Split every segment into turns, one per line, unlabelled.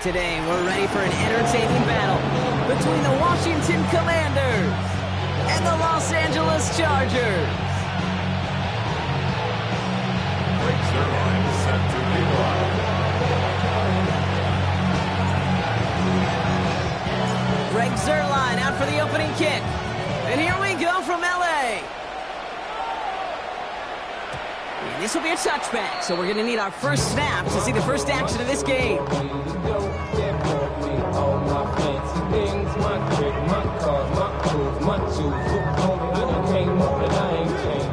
Today, we're ready for an entertaining battle between the Washington Commanders and the Los Angeles Chargers.
Greg Zuerlein set to be live.
Greg Zuerlein out for the opening kick. And here we go from L.A. And this will be a touchback, so we're going to need our first snap to see the first action of this game.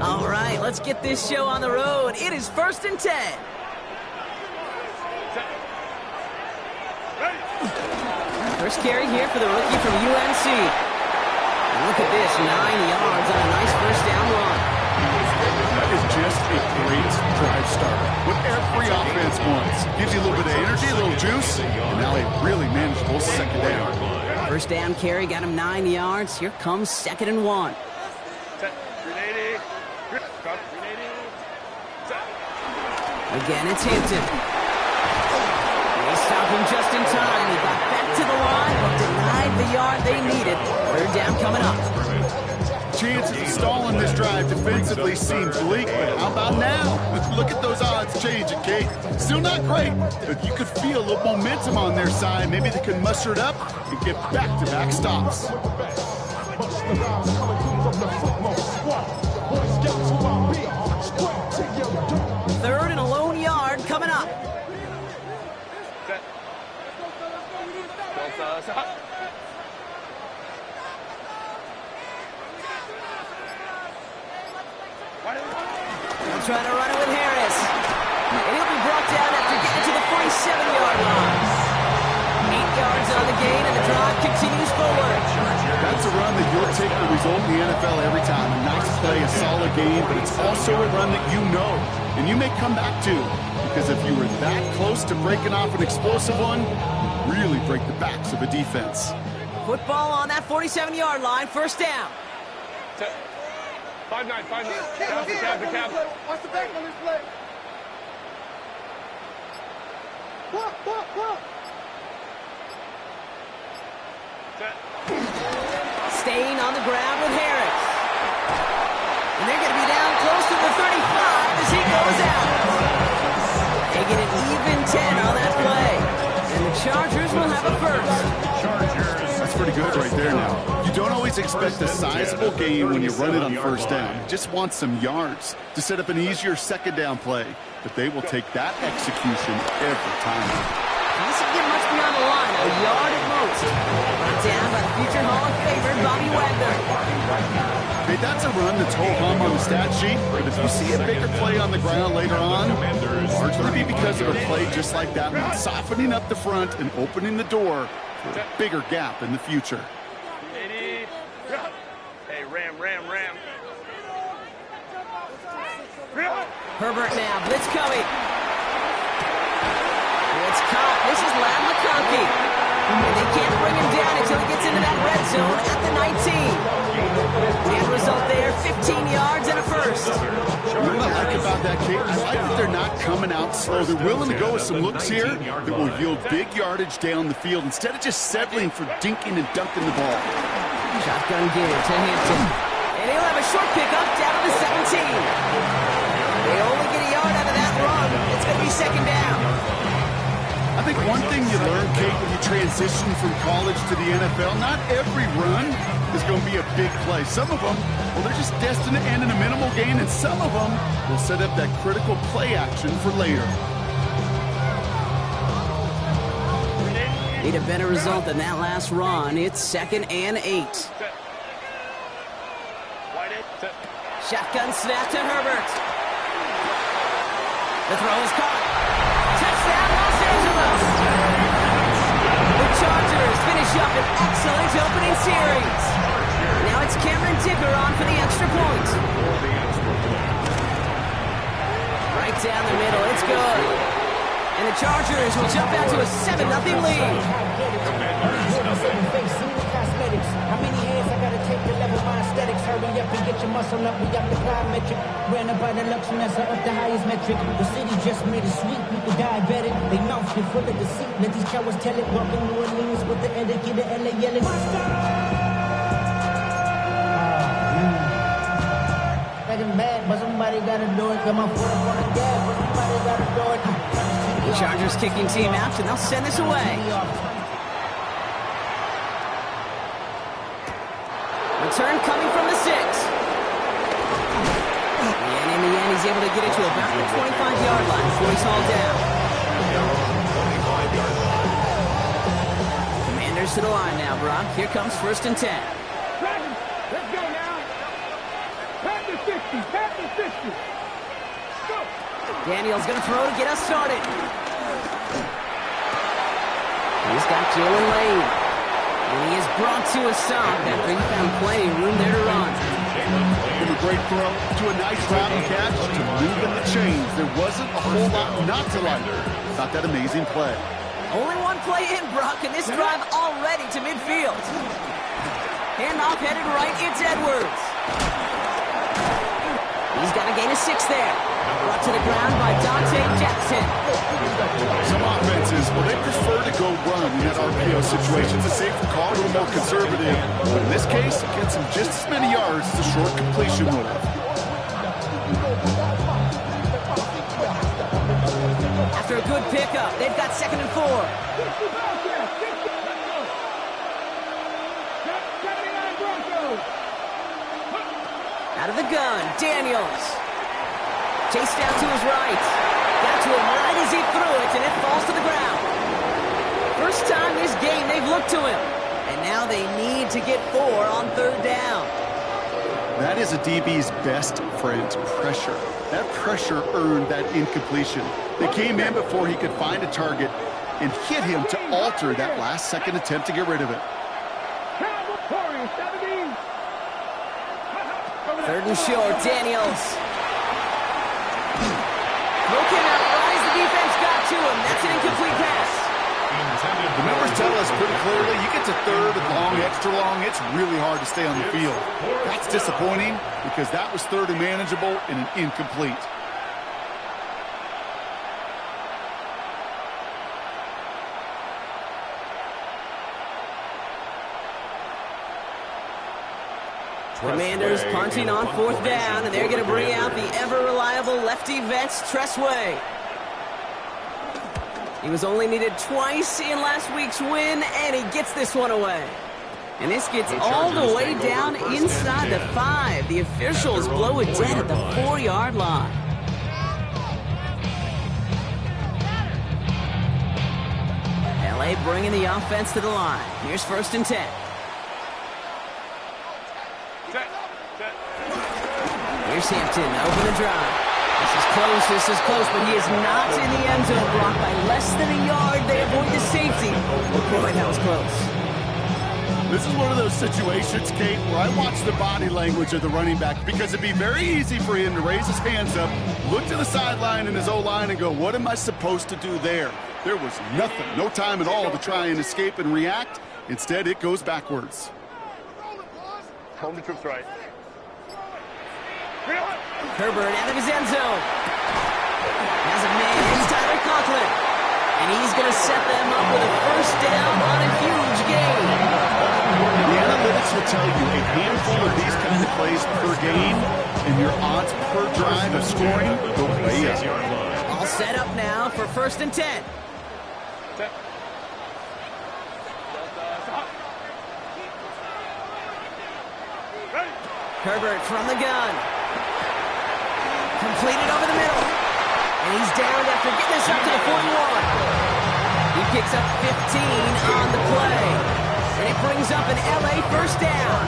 All right, let's get this show on the road. It is 1st and 10. First carry here for the rookie from UNC. And look at this, 9 yards on a nice first down run.
That is just a great drive starter. What every offense wants. Gives you a little bit of energy, a little juice, and now a really manageable second down.
First down carry got him 9 yards. Here comes 2nd and 1. Again, it's Hampton. They stop him just in time. He got back to the line, but denied the yard they needed. 3rd down coming up.
Chances of stalling this drive defensively seem bleak, but how about now? Look at those odds changing, Kate. Still not great, but you could feel a little momentum on their side. Maybe they can muster it up and get back-to-back stops.
3rd and a lone yard coming up. They'll try to run it with Harris. And he'll be brought down after getting to the 47-yard line. 8 yards on the gain, and the drive continues forward.
That's a run that you'll take the result in the NFL every time. A nice play, a solid game, but it's also a run that you know, and you may come back to. Because if you were that close to breaking off an explosive one, you really break the backs of a defense.
Football on that 47-yard line, 1st down.
5-9. The cap.
Watch the back on this play.
Staying on the ground with Harris. And they're going to be down close to the 35 as he goes out. They get an even 10 on that play. And the Chargers will have a first.
That's pretty good right there now. You don't always expect a sizable gain when you run it on 1st down. You just want some yards to set up an easier 2nd down play. But they will take that execution every time.
Doesn't get much beyond the line, a yard at most. Brought down by the future Hall of Famer, Bobby Wagner.
Hey, that's a run that's ho-hum on the stat sheet, but if you see a bigger play on the ground later on, it'll largely be because of a play just like that one, softening up the front and opening the door for a bigger gap in the future.
Hey, Ram.
Herbert now, blitz coming. It's caught. This is Lad McConkey. And they can't bring him down until he gets into that red zone at the 19. The end result there, 15 yards and a first.
You know what I like about that, Kate? I like that they're not coming out slow. They're willing to go with some looks here that will yield big yardage down the field instead of just settling for dinking and dunking the ball.
Shotgun give to Hampton. And he'll have a short pickup down to the 17. They only get a yard out of that run. It's going to be 2nd down.
I think one thing you learn, Kate, when you transition from college to the NFL, not every run is going to be a big play. Some of them, well, they're just destined to end in a minimal gain, and some of them will set up that critical play action for later.
Need a better result than that last run. It's 2nd and 8. Shotgun snap to Herbert. The throw is caught. Touchdown, Los Angeles! The Chargers finish up an excellent opening series. Now it's Cameron Dicker on for the extra point. Right down the middle, it's good. And the Chargers will jump out to a 7-0 lead.
How many hands I gotta take to level my aesthetics?
hurry up and get your muscle up. We got the plyometric. Ran up by the Lux and that's up the highest metric. The city just made it sweet. People diabetic. They mouth shit full of deceit. Let these cowards tell it. Walking New Orleans with the etiquette of LA yelling. Bad, but somebody gotta do it. Come on, put up on the gas, but somebody gotta do it.
The Chargers kicking team out, and they'll send this away. Return coming from the 6. And in the end, he's able to get it to about the 25-yard line before he's hauled down.
25-yard line.
Commanders to the line now, Brock. Here comes 1st and 10.
Let's go now. Pat the 60. Pat the 60. Go.
Daniel's going to throw to get us started. He's got Jalen Lane. And he is brought to a stop after he found plenty of room there to run.
From a great throw to a nice route and catch to moving the chains. There wasn't a whole lot not to like about that amazing play.
Only one play in, Brock, and this drive already to midfield. Handoff headed right, it's Edwards. He's got a gain of 6 there. Brought to the ground by Dante Jackson.
Some offenses, well, they prefer to go run in that RPO situation. It's a safer call, a little more conservative. But in this case, it gets him just as many yards as a short completion would have.
After a good pickup, they've got 2nd and 4. Out of the gun, Daniels. Chased down to his right. Got to him right as he threw it, and it falls to the ground. First time this game they've looked to him. And now they need to get 4 on 3rd down.
That is a DB's best friend, pressure. That pressure earned that incompletion. They came in before he could find a target and hit him to alter that last-second attempt to get rid of it.
3rd and short, Daniels. Looking out right as the defense got to him. That's an incomplete pass.
The numbers tell us pretty clearly, you get to 3rd and long, extra long, it's really hard to stay on the field. That's disappointing because that was 3rd and manageable and an incomplete.
Commanders punting on 4th down, and they're going to bring out the ever-reliable lefty Vance Tressway. He was only needed twice in last week's win, and he gets this one away. And this gets all the way down inside the 5. The officials blow it dead at the 4-yard line. LA bringing the offense to the line. Here's 1st and 10. Here's Hampton, open the drive. This is close, but he is not in the end zone, Brock. By less than a yard, they avoid the safety. Boy, that was close.
This is one of those situations, Kate, where I watch the body language of the running back because it'd be very easy for him to raise his hands up, look to the sideline in his O-line and go, what am I supposed to do there? There was nothing, no time at all to try and escape and react. Instead, it goes backwards.
Home the troops right.
Herbert out of his end zone. Has a man, it's Tyler Conklin. And he's going to set them up with a 1st down on a huge gain.
The analytics will tell you a handful of these kind of plays per game, and your odds per drive of scoring go way up.
All set up now for 1st and 10. Herbert from the gun. Completed over the middle. And he's down after getting this up to the 41. He picks up 15 on the play. And it brings up an LA 1st down.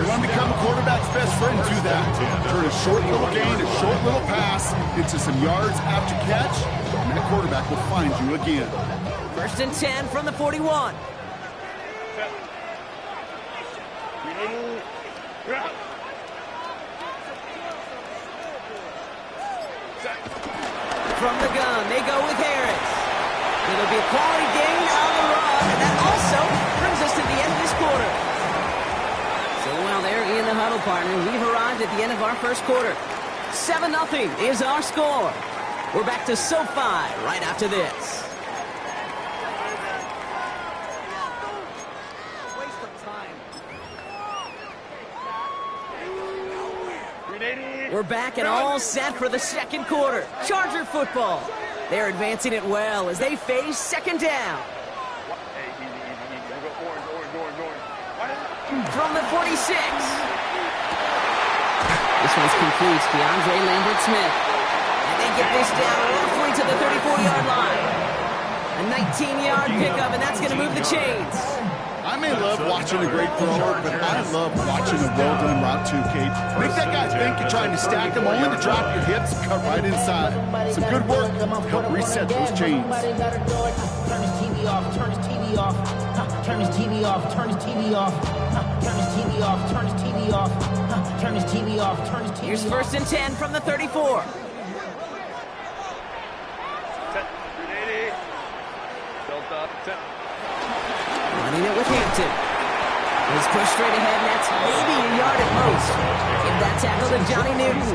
You want to become a quarterback's best friend, do that. Turn a short little gain, a short little pass into some yards after catch, and that quarterback will find you again.
1st and 10 from the 41. From the gun, they go with Harris. It'll be a quality gain on the run, and that also brings us to the end of this quarter. So while they're in the huddle partner, we've arrived at the end of our first quarter. 7-0 is our score. We're back to SoFi right after this. We're back and all set for the second quarter. Charger football. They're advancing it well as they face second down. From the 46. This one's complete. DeAndre Lambert-Smith. And they get this down roughly to the 34-yard line. A 19-yard pickup, and that's going to move the chains.
I may love watching a great throw, but I love watching a well-done route too, Kate. Make that guy think you're trying to stack him, only to drop your hips and cut right inside. Some good work to help reset those chains.
Turn his TV off, turn his TV off. Turn his TV off, turn his TV off. Turn his TV off, turn his TV off. Turn his TV off, turn his TV off.
Here's first and 10 from the 34. Running it with Hampton. He's pushed straight ahead, and that's maybe a yard at most. Give that tackle to Johnny Newton.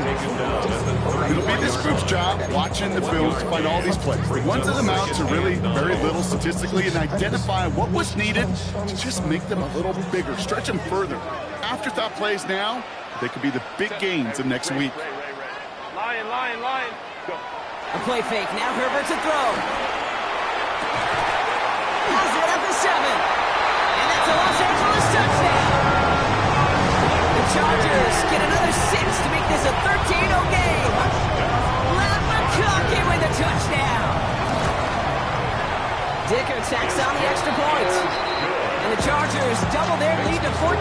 It'll be this group's job watching the film to find all these plays. One to them out to really very little statistically and identify what was needed to just make them a little bigger, stretch them further. Afterthought plays now, they could be the big gains of next week.
Lion. Go.
A play fake. Now Herbert to throw. Has it at the 7. And that's a Los Angeles touchdown. The Chargers get another 6 to make this a 13-0 game. Matt McConkey with a touchdown. Dicker tacks on the extra point. And the Chargers double their lead to 14.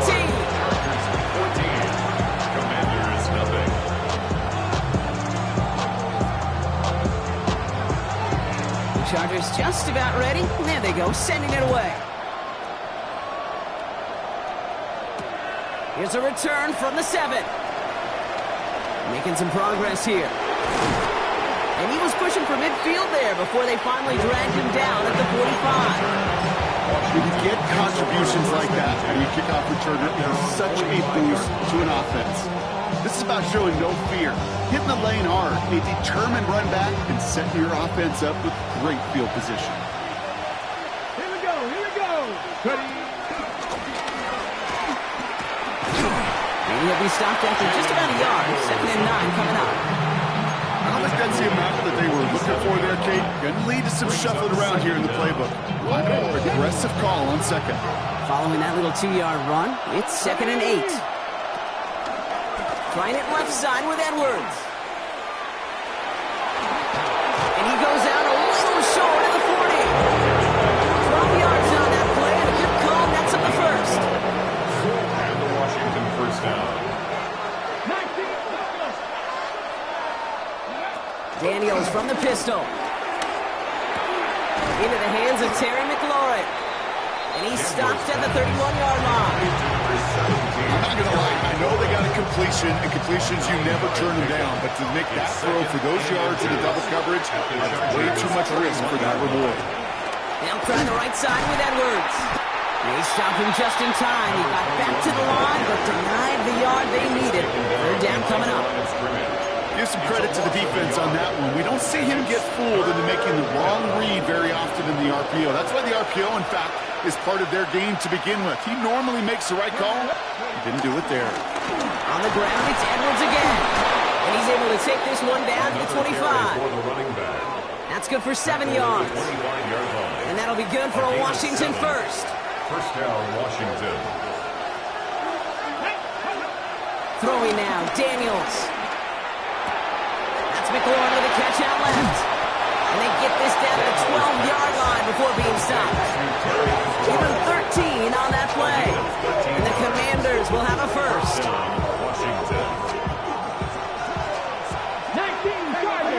Commanders nothing.
Chargers just about ready. There they go, sending it away. Here's a return from the 7. Making some progress here. And he was pushing for midfield there before they finally dragged him down at the 45.
When you get contributions like that when you kick off returner, it's such a boost to an offense. This is about showing no fear, hitting the lane hard, a determined run back, and setting your offense up with great field position.
Here we go. Ready.
And he'll be stopped after just about a yard. 2nd and 9 coming up.
I don't think that's the amount that they were looking for there, Kate. Going to lead to some shuffling around here in the playbook. A more aggressive call on second.
Following that little 2-yard run, it's 2nd and 8. Trying it left side with Edwards. And he goes out a little short of the 40. 12 yards on that play, and a good call. That's up the first.
And the Washington first down.
Daniels from the pistol. Into the hands of Terry McLaurin. And he's stopped at the 31-yard line.
I'm not going to lie. I know they got a completion, and completions, you never turn them down. But to make that throw for those yards in the double coverage, that's way too much risk for that reward.
Now trying the right side with Edwards. They stopped him just in time. He got back to the line, but denied the yard they needed. 3rd down coming up.
Give some credit to the defense on that one. We don't see him get fooled into making the wrong read very often in the RPO. That's why the RPO, in fact, is part of their game to begin with. He normally makes the right call. He didn't do it there.
On the ground, it's Edwards again. And he's able to take this one down to the 25. That's good for 7 yards. And that'll be good for a Washington first.
First down, Washington.
Throwing now, Daniels. That's McLaurin with a catch out left. And they get this down to the 12-yard line before being stopped. Even 13 on that play. And the Commanders will have a first.
19 Charger.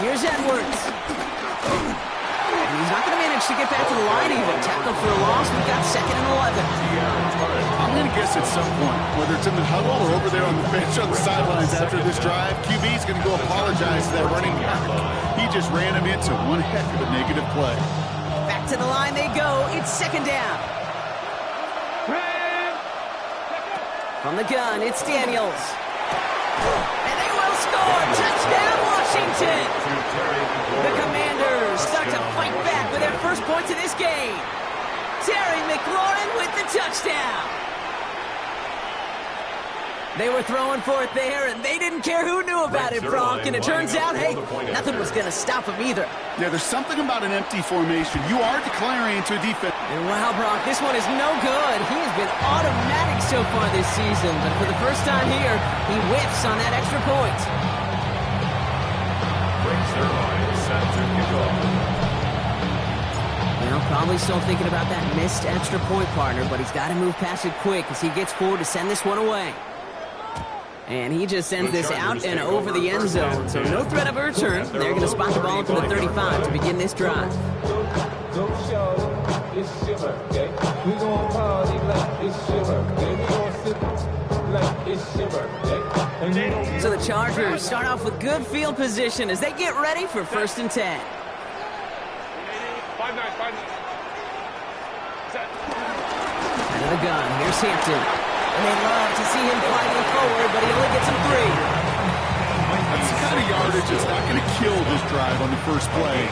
Here's Edwards. And he's not going to manage to get back to the line even. Tackle for a loss. We've got 2nd and 11.
I'm going to guess at some point, whether it's in the huddle or over there on the bench on the sidelines after this drive, QB's going to go apologize to that running back. He just ran him into one heck of a negative play.
Back to the line they go. It's 2nd down. From the gun, it's Daniels. And they will score! Touchdown, Washington! The Commanders start to fight back with their first points of this game. Terry McLaurin with the touchdown. They were throwing for it there, and they didn't care who knew about it, Bronk. And it turns out, hey, nothing was going to stop them either.
Yeah, there's something about an empty formation. You are declaring into a defense.
And wow, Bronk, this one is no good. He has been automatic so far this season, but for the first time here, he whiffs on that extra point.
Breaks their line, set to kick off.
Well, probably still thinking about that missed extra point, partner, but he's got to move past it quick as he gets forward to send this one away. And he just sends this out and over the end zone, so no threat of a return. They're going to spot the ball to the 35 to begin this drive.
Go show, it's your birthday. We gon' party like it's your birthday. We gon' sip like it's your birthday.
So the Chargers start off with good field position as they get ready for 1st and 10.
5-9.
Out of the gun, here's Hampton. And they love to see him fighting forward, but he only gets him 3.
That's the kind of yardage that's not going to kill this drive on the first play.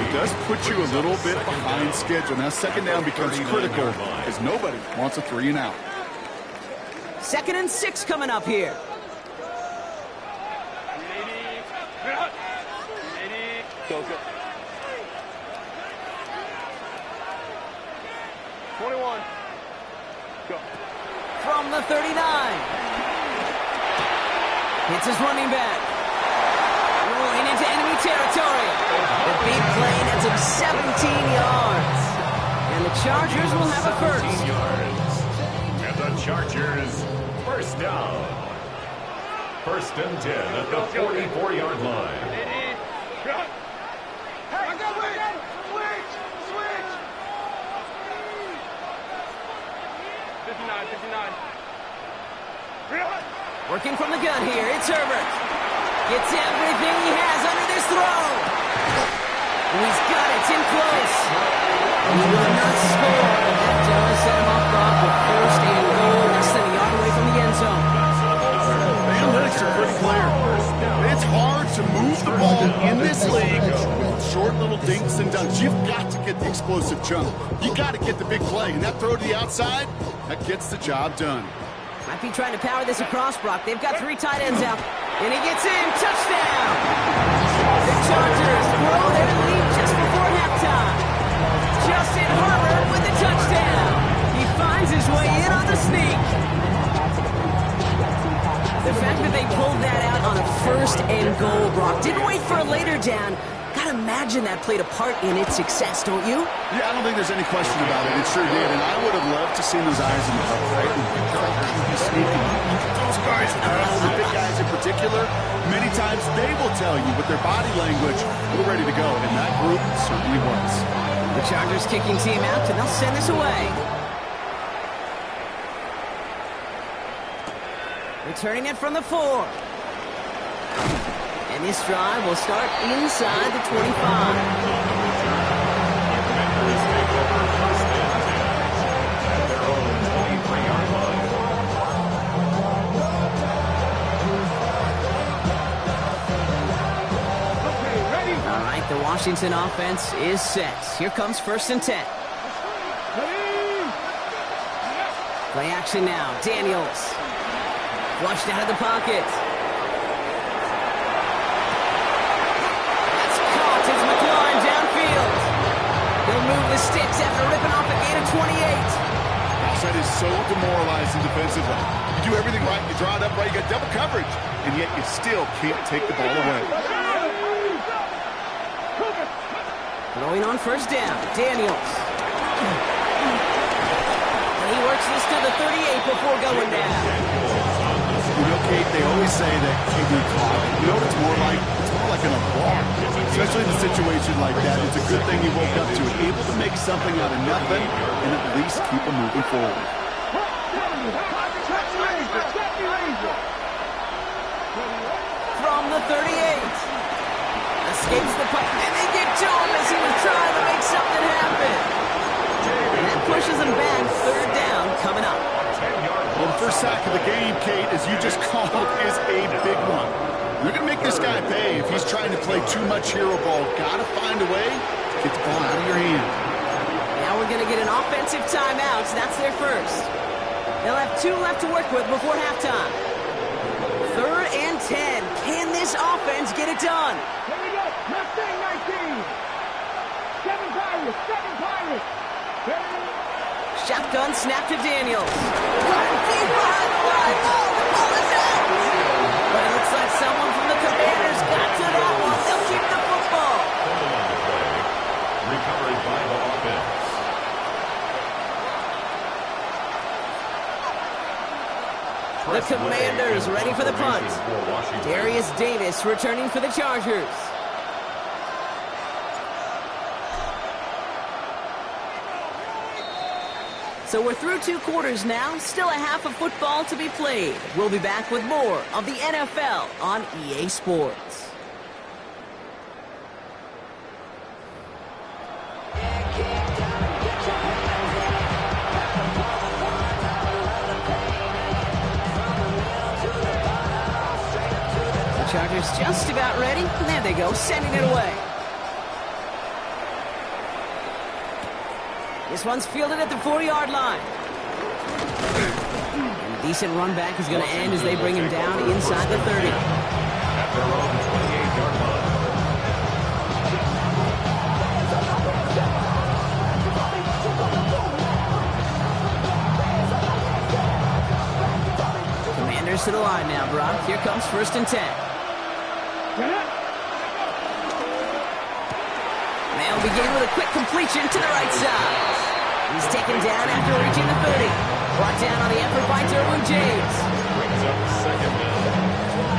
It does put you a little bit behind schedule. Now, 2nd down becomes critical as nobody wants a 3 and out.
2nd and 6 coming up here.
Go. 21. Go.
From the 39. Hits his running back. Rolling into enemy territory. The big play nets him 17 yards. And the Chargers will have a first.
And the Chargers, first down. 1st and 10 at the 44-yard line.
Working from the gun here, it's Herbert. Gets everything he has under this throw. And he's got it, it's in close. He will not score, but that does set him off Brock with 1st and goal, less than a yard away from the end zone.
The analytics are pretty clear. It's hard to move the ball in this league with short little dinks and dunks. You've got to get the explosive chunk. You got to get the big play, and that throw to the outside, that gets the job done.
Might be trying to power this across, Brock. They've got 3 tight ends out. And he gets in. Touchdown! The Chargers grow their lead just before halftime. Justin Herbert with the touchdown. He finds his way in on the sneak. The fact that they pulled that out on a 1st and goal, Brock, didn't wait for a later down. Gotta imagine that played a part in its success, don't you?
Yeah, I don't think there's any question about it. It sure did, and I would have loved to see those eyes in the front, right? Sneaking. Those guys now, the big guys in particular, many times they will tell you with their body language, we're ready to go, and that group certainly was.
The Chargers kicking team out, and they'll send this away. Returning it from the 4. And this drive will start inside the 25. All right, the Washington offense is set. Here comes 1st and 10. Play action now. Daniels. Flushed out of the pocket. Move the sticks after ripping off a gain of 28.
That is so demoralizing defensively. You do everything right, you draw it up right, you got double coverage, and yet you still can't take the ball away.
Throwing on 1st down, Daniels. And he works this to the 38 before going down.
You know, Kate, they always say that kicking clock, you know what it's more like? It's more like an alarm. Especially in a situation like that, it's a good thing you woke up to it. Able to make something out of nothing and at least keep them moving forward.
From the 38. Escapes the puck, and they get to him as he was trying to make something happen. And that pushes him back. 3rd down coming up.
Well, the first sack of the game, Kate, as you just called, is a big one. They're going to make this guy pay if he's trying to play too much hero ball. Got to find a way to get the ball out of your hand.
Now we're going to get an offensive timeout. That's their first. They'll have 2 left to work with before halftime. 3rd and 10. Can this offense get it done?
Here we go. Mustang 19. 7 Pirates.
Shotgun snap to Daniels. Running deep behind the line. Oh, the ball is out. But it looks like someone from the Commanders got to that one. They'll keep the football.
Recovered by the offense.
The Commanders ready for the punt. Darius Davis returning for the Chargers. So we're through 2 quarters now. Still a half of football to be played. We'll be back with more of the NFL on EA Sports. The Chargers just about ready. There they go, sending it away. This one's fielded at the 40-yard line. And a decent run back is going to end as they bring him down inside the 30.
At their own 28-yard line.
Commanders to the line now, Brock. Here comes 1st and 10. They'll begin with a quick completion to the right side. He's taken down after reaching the 30. Brought down on the effort by Derwin James.
Brings up 2nd down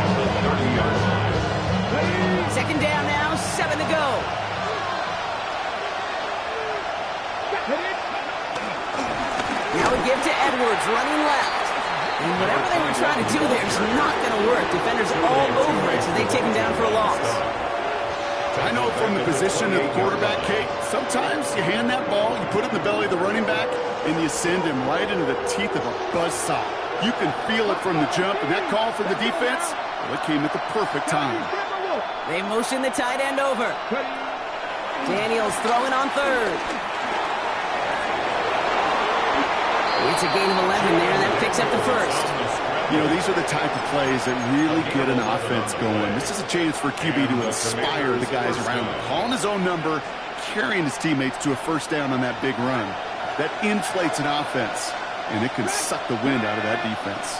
at the 30-yard line.
2nd down now, 7 to go. Now we give to Edwards, running left. And whatever they were trying to do there is not going to work. Defenders all over it, so they take him down for a loss.
I know from the position of the quarterback, Kate, sometimes you hand that ball, you put it in the belly of the running back, and you send him right into the teeth of a buzzsaw. You can feel it from the jump, and that call from the defense, well, it came at the perfect time.
They motion the tight end over. Daniels throwing on 3rd. It's a gain of 11 there, and that picks up the 1st.
You know, these are the type of plays that really get an offense going. This is a chance for QB to inspire the guys around him. Calling his own number, carrying his teammates to a 1st down on that big run. That inflates an offense, and it can suck the wind out of that defense.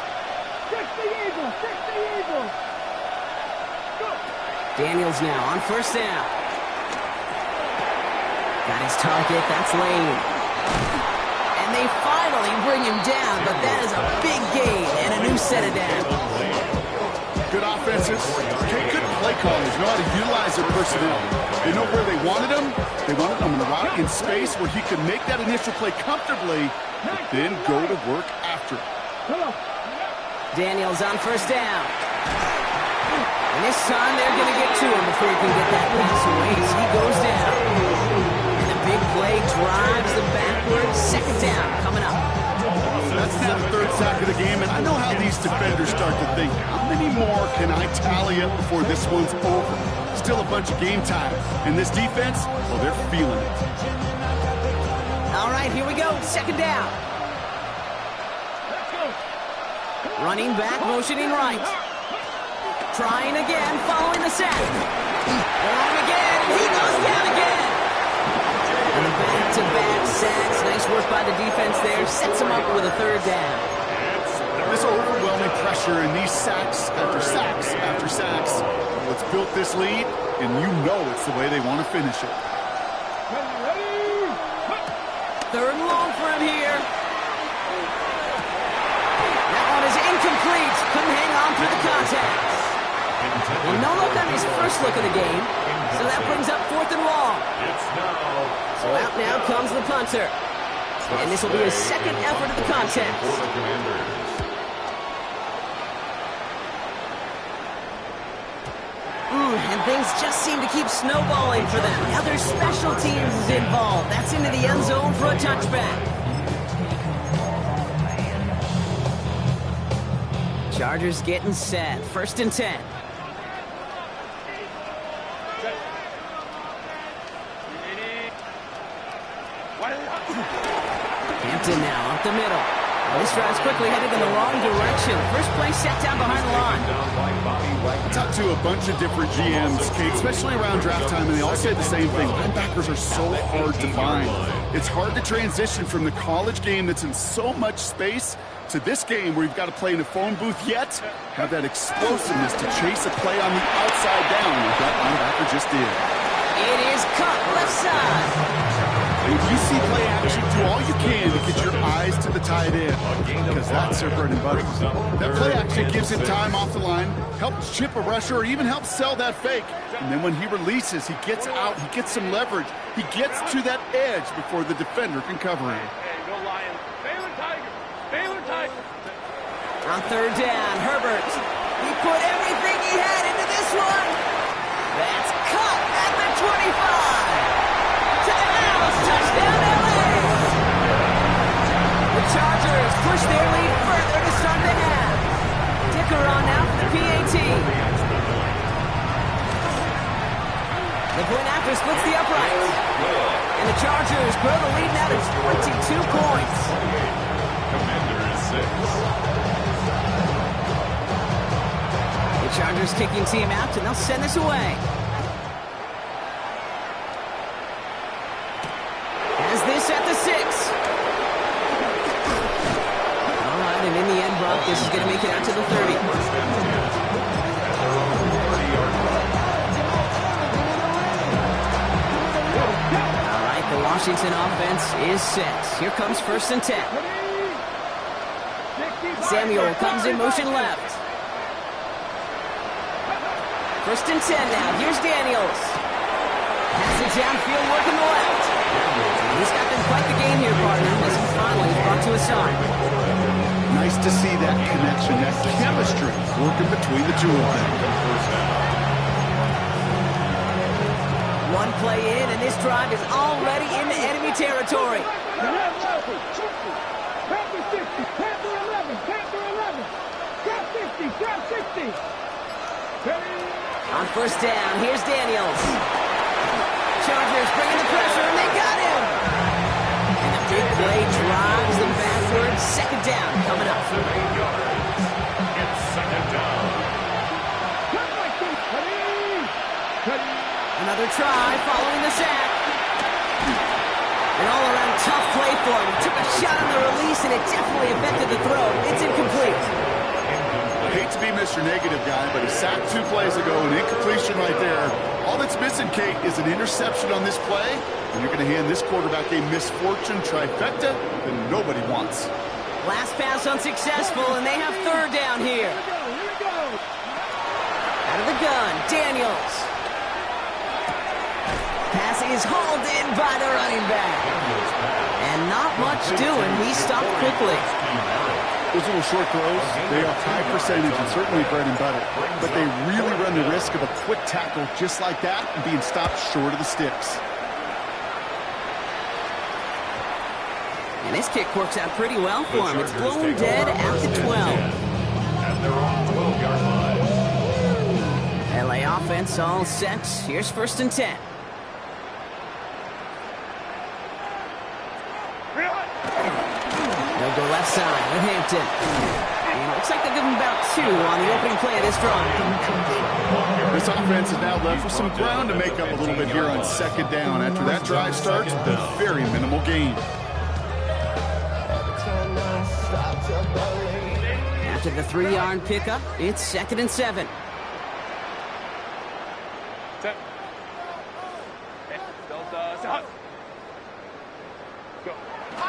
Daniels now on 1st down. Got his target, that's Lane. And they finally bring him down, but that is a big gain and a new set of downs.
Good offenses. Okay, good play callers know how to utilize their personnel. They know where they wanted him. They wanted him in a rock in space where he could make that initial play comfortably, but then go to work after it.
Daniels on 1st down. And this time they're going to get to him before he can get that pass away as he goes down. And the big play drives them backwards. 2nd down coming up.
That's now the 3rd sack of the game, and I know how these defenders start to think, how many more can I tally up before this one's over? Still a bunch of game time. And this defense, well, they're feeling it.
All right, here we go. 2nd down. Running back, motioning right. Trying again, following the sack. And again, he goes down again. And the back-to-back sacks. Nice work by the defense there. Sets him up with a 3rd down.
This overwhelming pressure and these sacks after sacks after sacks, what's built this lead, and you know it's the way they want to finish it.
3rd and long for him here. That one is incomplete. Couldn't hang on through the contact. Well, no look on his first look of the game, so that brings up 4th and long. So out now comes the punter. And this will be his 2nd effort of the contest. And things just seem to keep snowballing for them. Now their special teams is involved. That's into the end zone for a touchback. Chargers getting set. 1st and 10. Hampton now up the middle. This drive's quickly headed in the wrong direction. First play set down behind the line.
I talked to a bunch of different GMs, Kate, especially around draft time, and they all say the same thing. Linebackers are so hard to find. It's hard to transition from the college game that's in so much space to this game where you've got to play in a phone booth, yet have that explosiveness to chase a play on the outside down like that linebacker just did.
It is cut left side.
If you see play action, do all you can to get your eyes to the tight end, because that's their bread and butter. That play action gives him time off the line, helps chip a rusher, or even helps sell that fake. And then when he releases, he gets out, he gets some leverage. He gets to that edge before the defender can cover him.
On 3rd down, Herbert. He put everything he had into this one. That's cut at the 25. To the house, touchdown LA. The Chargers push their lead further to start the half. Dicker on now for the PAT. The point after splits the uprights. And the Chargers grow the lead now to 22 points.
Commander is 6.
The Chargers kicking team out, and they'll send this away. Has this at the 6. All right, and in the end, Brock, this is going to make it out to the 30. All right, the Washington offense is set. Here comes 1st and 10. Samuel comes in motion left. 1st and 10 now. Here's Daniels. Pass it downfield, working the left. He's got them quite the game here, partner. This is finally brought to his side.
Nice to see that connection, that chemistry working between the two of them.
One play in, and this drive is already into enemy territory. On 1st down, here's Daniels. Chargers bringing the pressure, and they got him. And a big play drives them backwards. 2nd down coming up.
It's 2nd down.
Another try following the sack. An all-around tough play for him. He took a shot on the release, and it definitely affected the throw. It's incomplete.
I hate to be Mr. Negative guy, but he sacked 2 plays ago, an incompletion right there. All that's missing, Kate, is an interception on this play, and you're going to hand this quarterback a misfortune trifecta that nobody wants.
Last pass unsuccessful, and they have 3rd down here. Out of the gun, Daniels. Pass is hauled in by the running back. And not much doing. He stopped quickly.
Those little short throws, they are high percentage and certainly bread and butter, but they really run the risk of a quick tackle just like that and being stopped short of the sticks.
And this kick works out pretty well for him. It's blown dead at the 12.
And they're on 12-yard line.
LA offense all set. Here's 1st and 10. They'll go left side with Hampton. And it looks like they'll give him about 2 on the opening play of this drive.
This offense is now left with some ground to make up a little bit here on 2nd down. After that drive starts, a very minimal gain.
After the 3-yard pickup, it's 2nd and 7.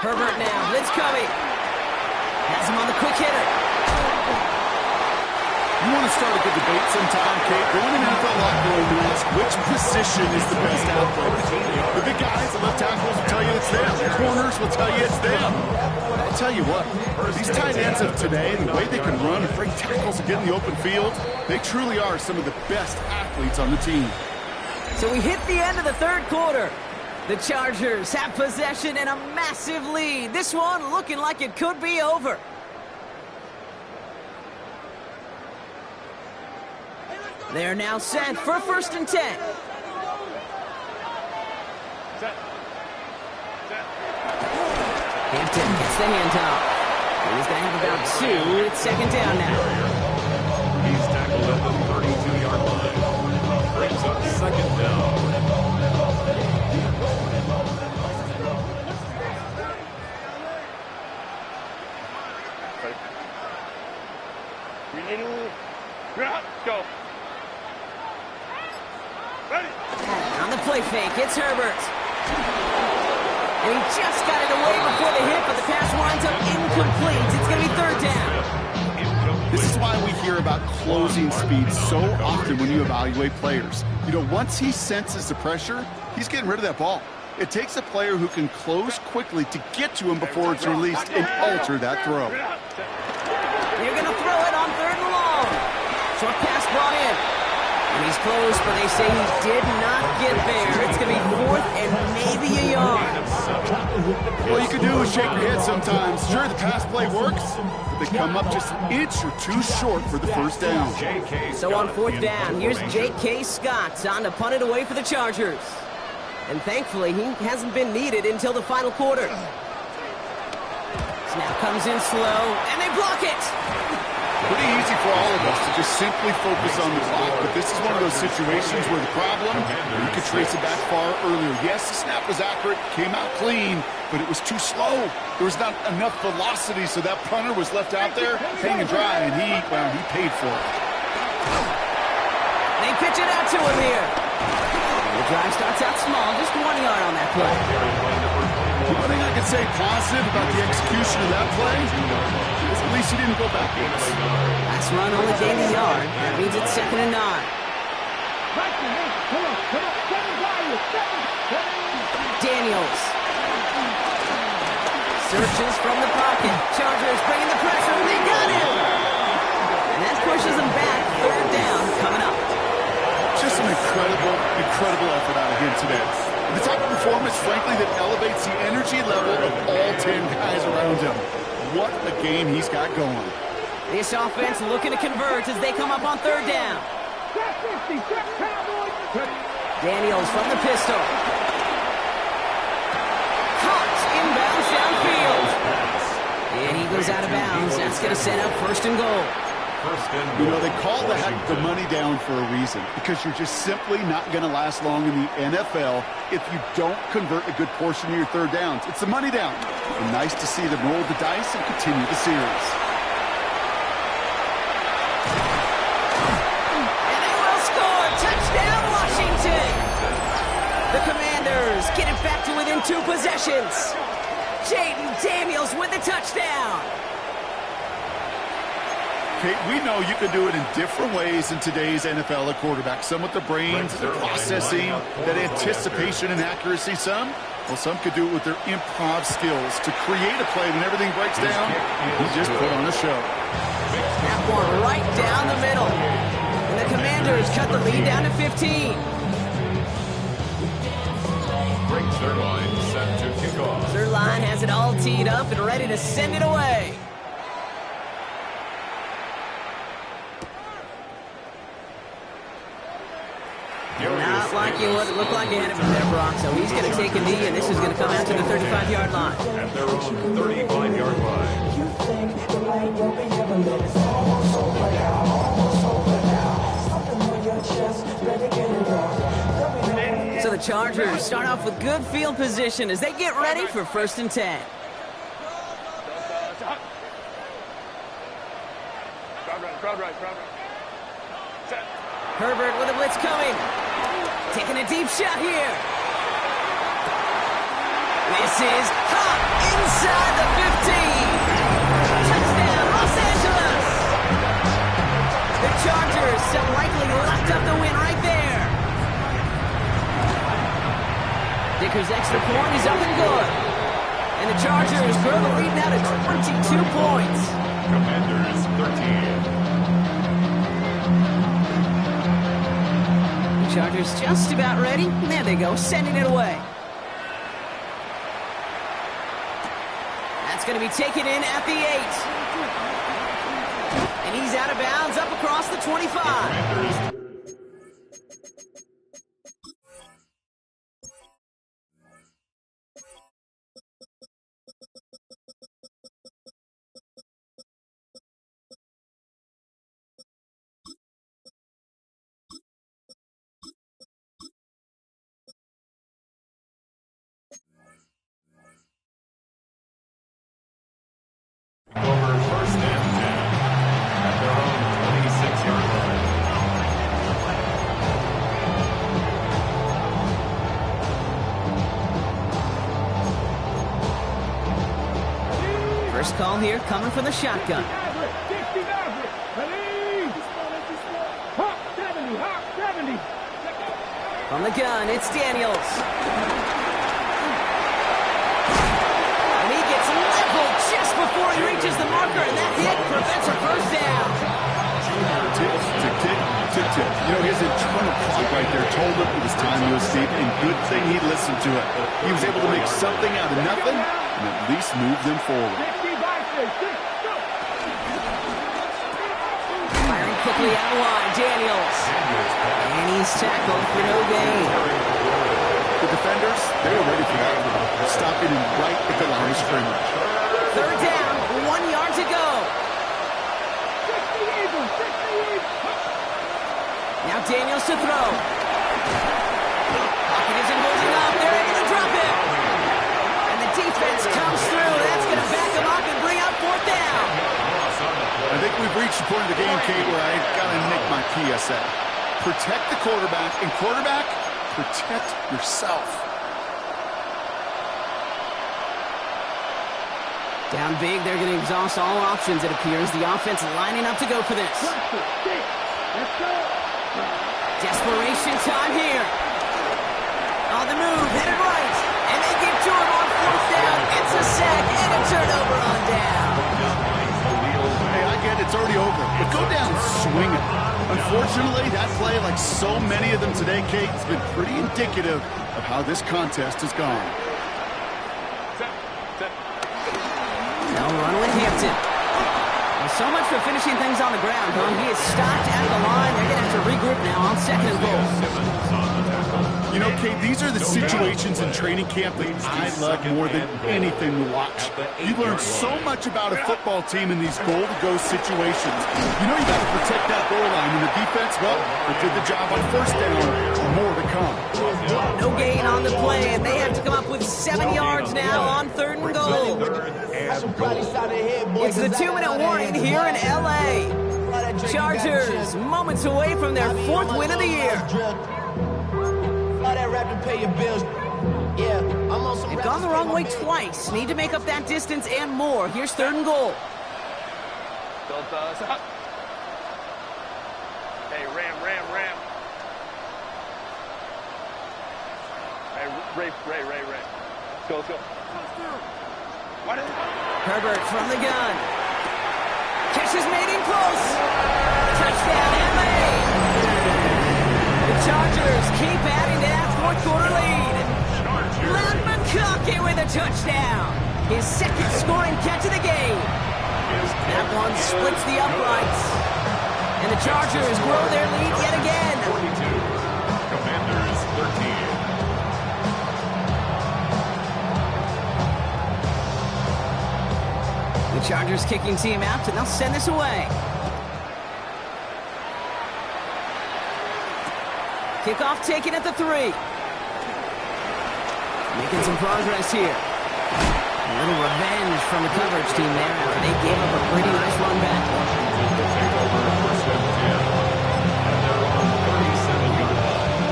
Herbert now, blitz coming. Has him on the quick hitter.
You want to start a good debate sometime, Kate? Go in an NFL locker room and ask which position is the best athlete. The big guys, the left tackles will tell you it's them. The corners will tell you it's them. I'll tell you what, these tight ends of today, the way they can run and break tackles and get in the open field, they truly are some of the best athletes on the team.
So we hit the end of the 3rd quarter. The Chargers have possession and a massive lead. This one looking like it could be over. They're now set for 1st and 10. Hampton gets the handoff. And he's going to have about 2. It's 2nd down now.
He's tackled at the 32-yard line. Brings up 2nd down.
Go. Ready.
On the play fake, it's Herbert. And he just got it away before the hit, but the pass winds up incomplete. It's going to be 3rd down.
This is why we hear about closing speed so often when you evaluate players. You know, once he senses the pressure, he's getting rid of that ball. It takes a player who can close quickly to get to him before it's released and alter that throw.
They're going to throw it on 3rd and long. Short pass brought in. And he's close, but they say he did not get there. It's going to be 4th and maybe a yard.
All you can do is shake your head sometimes. Sure, the pass play works, but they come up just an inch or 2 short for the 1st down.
So on 4th down, here's J.K. Scott on to punt it away for the Chargers. And thankfully, he hasn't been needed until the final quarter. Snap comes in slow, and they block it.
Pretty easy for all of us to just simply focus on the clock, but this is one of those situations where the problem, you could trace it back far earlier. Yes, the snap was accurate, came out clean, but it was too slow. There was not enough velocity, so that punter was left out there hanging dry, and he paid for it.
They pitch it out to him here. The drive starts out small, just 1 yard on that play.
One thing I can say positive about the execution of that play is at least he didn't go backwards.
Last run only gained a yard. That means it's 2nd and 9. Daniels. Searches from the pocket. Chargers bringing the pressure, and they got him! And that pushes them back. 3rd down coming up.
Just an incredible effort out of him today. The type of performance, frankly, that elevates the energy level of all 10 guys around him. What a game he's got going.
This offense looking to convert as they come up on 3rd down. Daniels from the pistol. Caught inbounds downfield. And he goes out of bounds. That's going to set up 1st and goal.
You know, they call that the money down for a reason, because you're just simply not going to last long in the NFL if you don't convert a good portion of your 3rd downs. It's the money down. And nice to see them roll the dice and continue the series.
And they will score. Touchdown, Washington. The Commanders get it back to within 2 possessions. Jaden Daniels with the touchdown.
Okay, we know you can do it in different ways in today's NFL at quarterback. Some with the brains, the processing, that anticipation and accuracy. Some could do it with their improv skills to create a play when everything breaks down. He just put on a show.
That one right down the middle. And the Commanders cut the lead down to 15.
Zerline set to kick off.
Zerline has it all teed up and ready to send it away. Not liking what it looked like ahead of him there, Brock. So he's going to take a knee, and this is going to come out to the 35-yard line.
At their own 35-yard line.
So the Chargers start off with good field position as they get ready for 1st and 10.
Crowd right.
Herbert with a blitz coming. Taking a deep shot here. This is caught inside the 15. Touchdown, Los Angeles. The Chargers have likely locked up the win right there. Dicker's extra point is up and good. And the Chargers grow the lead now to 22 points.
Commanders 13.
Chargers just about ready. There they go, sending it away. That's going to be taken in at the 8. And he's out of bounds up across the 25. First call here coming from the shotgun. From the gun, it's Daniels. And he gets leveled just before he reaches the marker, and that hit prevents a first down.
Tick, tick, tick, tick, tick. You know, his internal clock right there told him it was time to escape, and good thing he listened to it. He was able to make something out of nothing and at least move them forward.
Firing quickly out of line, Daniels. And he's tackled for no gain.
The defenders, they were ready for that one, stopping him right at the line of scrimmage.
Third down, 1 yard to go. Now Daniels to throw. Pocket isn't holding up. They're able to drop him. And the defense comes through. That's going to back him up and bring up fourth down.
I think we've reached the point of the game, Kate, where I've got to make my PSA. Protect the quarterback, and quarterback, protect yourself.
Down big, they're going to exhaust all options, it appears. The offense lining up to go for this. Desperation time here. On the move, headed right. And they get to him on fourth down. It's a sack and a turnover on down.
Hey, I get it's already over, but go down swinging. Unfortunately, that play, like so many of them today, Kate, has been pretty indicative of how this contest has gone.
No run with Hampton. Well, so much for finishing things on the ground, huh? He is stopped at the line. They're going to have to regroup now on second and goal.
You know, Kate, these are the situations in training camp that I love more than anything to watch. You learn so much about a football team in these goal-to-go situations. You know you got to protect that goal line, and the defense, well, they did the job on first down. More to come.
No gain on the play, and they have to come up with 7 yards now on third and goal. It's the 2-minute warning here in L.A. Chargers moments away from their 4th win of the year. They've gone the wrong way twice. Need to make up that distance and more. Here's third and goal.
Hey, Ram. Hey, Ray. Let's go.
Herbert from the gun. Catch is made in close. Touchdown, LA. The Chargers keep adding to that fourth-quarter lead. Len McConkey with a touchdown. His second scoring catch of the game. That one splits the uprights. And the Chargers grow their lead yet again.
42. Commanders 13.
The Chargers kicking team out, and they'll send this away. Kickoff taken at the 3. Making some progress here. A little revenge from the coverage team there after they gave up a pretty nice run back.
Take over first and 10. And they're on 37-yard line.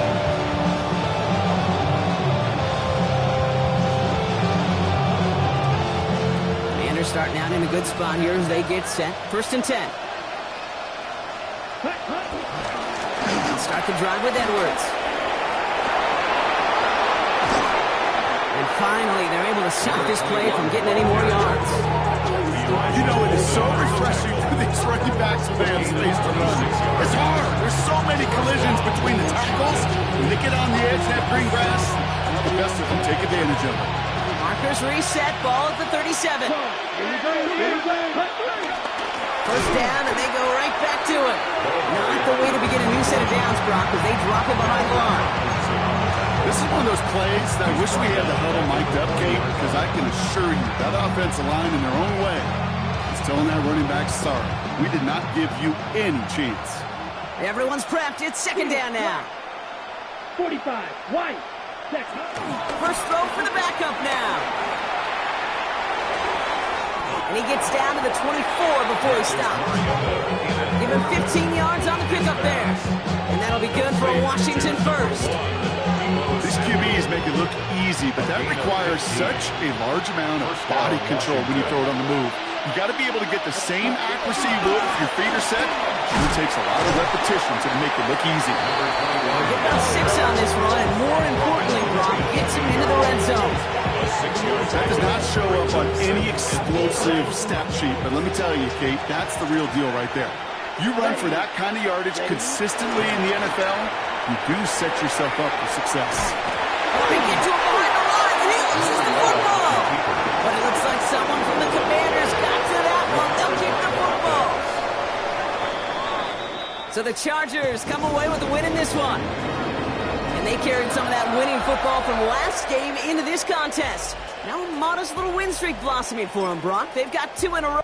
Commanders starting out in a good spot here as they get set. First and 10. They'll start the drive with Edwards. And finally, they're able to stop this play from getting any more yards.
You know, it is so refreshing for these running backs when they have space to run. It's hard. There's so many collisions between the tackles. When they get on the edge and have green grass, well, the best of them take advantage of it.
Markers reset, ball at the 37. First down, and they go right back to it. Not the way to begin a new set of downs, Brock, as they drop it behind the line.
This is one of those plays that I wish we had the huddle mic'd up, Kate, because I can assure you that offensive line in their own way is telling that running back, sorry, we did not give you any chance.
Everyone's prepped. It's second down now.
45, White, Texas.
First throw for the backup now. And he gets down to the 24 before he stops. Give him 15 yards on the pickup there. And that'll be good for a Washington first.
These QBs make it look easy, but that requires such a large amount of body control when you throw it on the move. You got to be able to get the same accuracy you would if your feet are set. It takes a lot of repetition to make it look easy.
Get about 6 on this run, and more importantly, Brock gets him into the red zone.
That does not show up on any explosive stat sheet, but let me tell you, Kate, that's the real deal right there. You run for that kind of yardage consistently in the NFL, you do set yourself up for success.
They get to him behind the line, and he loses the football. But it looks like someone from the Commanders got to that one. They'll keep the football. So the Chargers come away with a win in this one. And they carried some of that winning football from last game into this contest. Now a modest little win streak blossoming for them, Brock. They've got 2 in a row.